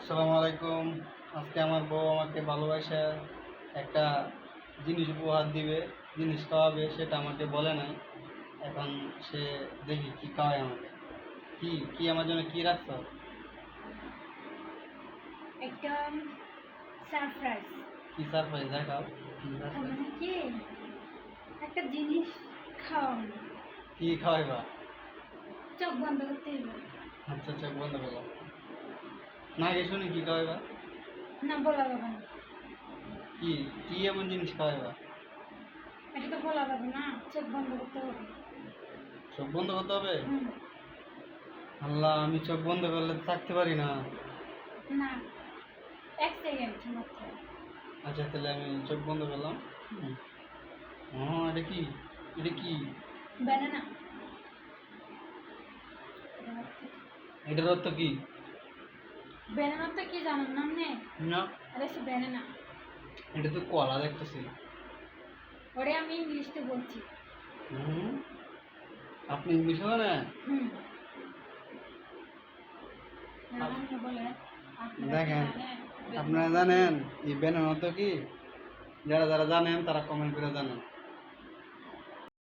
আসসালামু আলাইকুম। আজকে আমার বউ আমাকে ভালোবাসা একটা জিনিস উপহার দিবে, জিনিস খাওয়াবে, সেটা আমাকে বলে নাই। এখন সে দেখি কি খাওয়ায় আমাকে। কি কি আমার জন্য কি রাখছো? একটা সারপ্রাইজ। কি সারপ্রাইজ দেখাও। কি সারপ্রাইজ? মানে কি একটা জিনিস খাওয়ানো, কি খাওয়াইবা? চোখ বন্ধ করতে হইবে। আচ্ছা, চোখ বন্ধ করলাম। না আগে শুনি কি খাওয়াইবা। না বলা যাবে না, কি কি এমন জিনিস খাওয়াইবা? এটা তো বলা যাবে না, চোখ বন্ধ করতে হবে। চোখ বন্ধ করতে হবে? হুম, আল্লাহ, আমি চোখ বন্ধ করলে তো থাকতে পারি না। না, এক সেকেন্ড মাত্র। আচ্ছা, তাহলে আমি চোখ বন্ধ করলাম। এটা কি? এটা কি? ব্যানানা। এটার অর্থ কি? ব্যানানা তো কি জানেন না আপনি? না, আরে সে ব্যানানা, এটা তো কলা দেখতেছি। ওরে আমি ইংলিশতে বলছি। হুম, আপনি ইংলিশে জানেন? হুম, আপনি বলে দেখেন, আপনারা জানেন এই ব্যানানা অর্থ কি? যারা যারা জানেন তারা কমেন্ট করে জানেন।